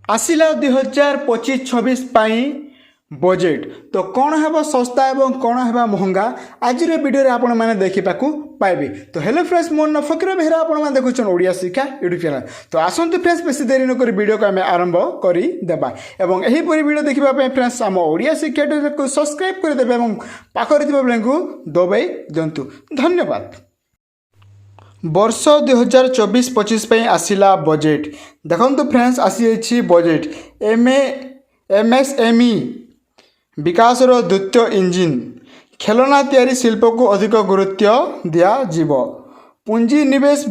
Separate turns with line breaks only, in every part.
आसिला 2025-26 budget तो कौन है सस्ता एवं कौन है महंगा आज वीडियो आपण मैंने देखा पाइबे। तो हेलो फ्रेंड्स मोर ना फकीर बेहरा आपण मैंने देखुन ओडिया शिक्षा यूट्यूब चैनल। तो आसतु फ्रेंड्स बेसी देरी नक वीडियो को आम आरंभ करदेबा एवं यहीपरी वीडियो देखा फ्रेंड्स आम ओडिया शिक्षा को सब्सक्राइब करदे और पाखरे बेल को दबाई दिंतु। धन्यवाद। वर्ष 2024-25 आसिला बजेट देखो फ्रेंड्स आसी बजेट एमएसएमई विकास द्वितीय इंजिन खेलना तैयारी शिल्प को अधिक गुरुत्व दिज्व पुंजी निवेश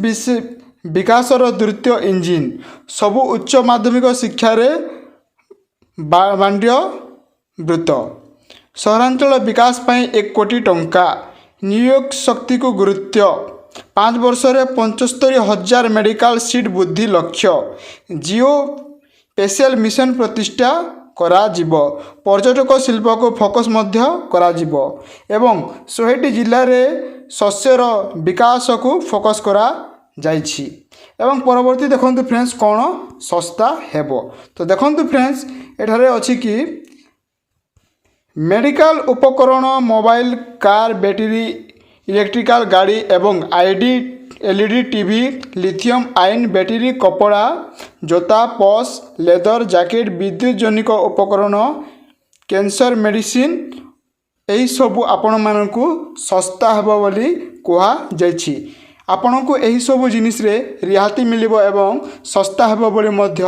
विकास द्वितीय इंजिन सबु उच्च माध्यमिक शिक्षा बांड्य वृत्त सहरांचल विकास पर 1 कोटी टंका नियोग शक्ति को गुरुत्व 5 वर्ष रे 75,000 मेडिकल सीट बुद्धि लक्ष्य जिओ स्पेशल मिशन प्रतिष्ठा करा जिवो पर्यटक शिल्प को फोकस मध्य करा जिवो एवं 100 जिल्ला रे शस्यर विकास को फोकस करा जाइछि एवं परवर्ती देखंतु फ्रेंड्स कौन सस्ता हेबो। तो देखंतु फ्रेंड्स एठारे अछि कि मेडिकल उपकरण मोबाइल कार बैटरी इलेक्ट्रिकल गाड़ी एवं LED TV lithium ion battery कपड़ा जोता पर्स लेदर जैकेट विद्युत जनिक उपकरण कैंसर मेडिसिन यही सबू आपण मानकु सस्ता हेबो बोली कुहा जाइछि। आपण को यही सबू जिनिस रे रिहाती मिलिबो एवं सस्ता हेबो बोली मध्य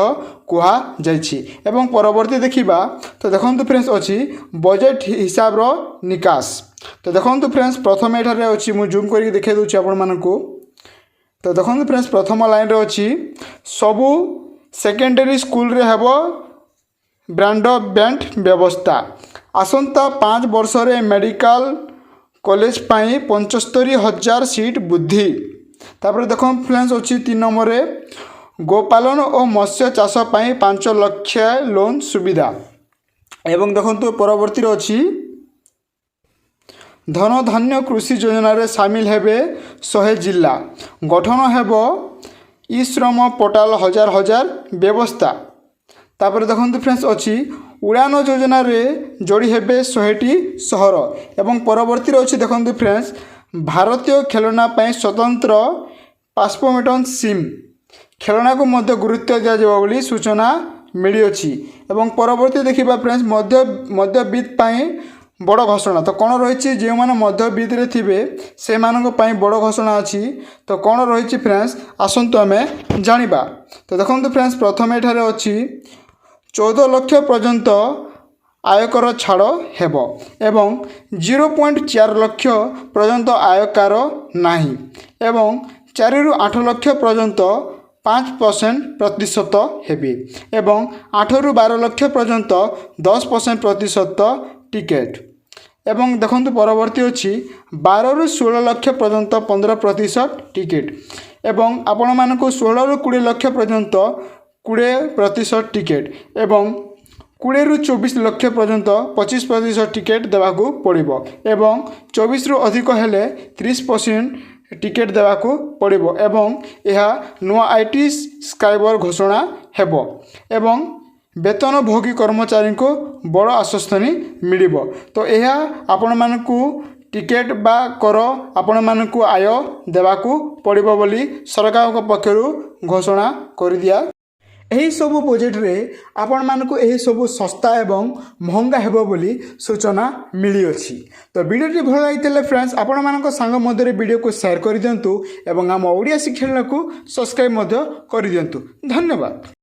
कुहा जाइछि एवं परवर्ती देखिबा। तो देखंतु फ्रेंड्स अछि बजेट हिसाब रो निकास। तो देखंतु फ्रेंड्स प्रथम एठारे अछि मु जूम करके देखै दोछि आपण मानकु। तो देखंतु फ्रेंड्स प्रथम लाइन रे अछि सबु सेकेंडरी स्कूल रे हेबो ब्रॉडबैंड व्यवस्था आसंता 5 वर्ष रे मेडिकल कॉलेज पाई 75,000 सीट बुद्धि। तापर देखो फ्रेंड्स अछि 3 नंबर रे गोपालन और मत्स्य चाष पाई 5 लाख लोन सुविधा एवं देखंतु परवर्ती रे अछि धन धान्य कृषि योजना रे शामिल हेबे 100 जिला गठन हेबो ई श्रम पोर्टाल हजार व्यवस्था। तापर देखंतु फ्रेंड्स अछि उड़ान योजना रे जोड़ी हेबे 100टी सहर एवं परवर्ती रे अछि देखंतु फ्रेंड्स भारतीय खेलना पाई स्वतंत्र पास्पोमेटन सिम खेलना को मध्य गुरुत्व दिया जाबो बोली सूचना मिली अछि एवं परवर्ती देखिबा फ्रेंड्स मध्यवित्त पाई बड़ घोषणा। तो कौन रही जो मैंने मध्यवित्त रे थिबे से मानक पाई बड़ घोषणा अच्छी। तो कौन रही फ्रेंड्स आसतु आम जानिबा। तो देखंतु फ्रेंड्स प्रथम एठारे अच्छी 14 लाख पर्यंत आयकर छाड़ हेबो एवं 0.4 लाख पर्यंत आयकर नाही एवं 4 ରୁ 8 लाख पर्यंत 5% प्रतिशत हेबे एवं 8 ରୁ 12 लाख पर्यंत 10% प्रतिशत टिकेट एवं देखंतु परवर्ती अच्छी 12 ରୁ 16 लाख पर्यंत 15% टिकेट एवं आपण मानक 16 ରୁ 20 लाख पर्यंत 20% टिकेट एवं 20 ରୁ 24 लाख पर्यंत 25% टिकेट देवाकू पड़िबो एवं 24 ରୁ अधिक हेले 30% टिकेट देवाकू पड़िबो एवं यह नुआ आईटी स्काइबर घोषणा हेबो एवं वेतन भोगी कर्मचारी को बड़ आश्वस्तनी मिलिबो। तो यह आपण मानकू टिकेट बा कर आपण मानकू आय देवाकू पड़िबो बोली सरकार पक्षरु घोषणा कर दिया। यही सबू बजेट रे आपण मानकू यही सबू सस्ता एवं महंगा हेबो बोली सूचना मिली अछि। तो वीडियो भल लागितले फ्रेंड्स आपण मानक संग मध्य वीडियो को शेयर कर दियंतु एवं आम ओडिया शिक्षा चैनल को सब्सक्राइब मध्य कर दियंतु। धन्यवाद।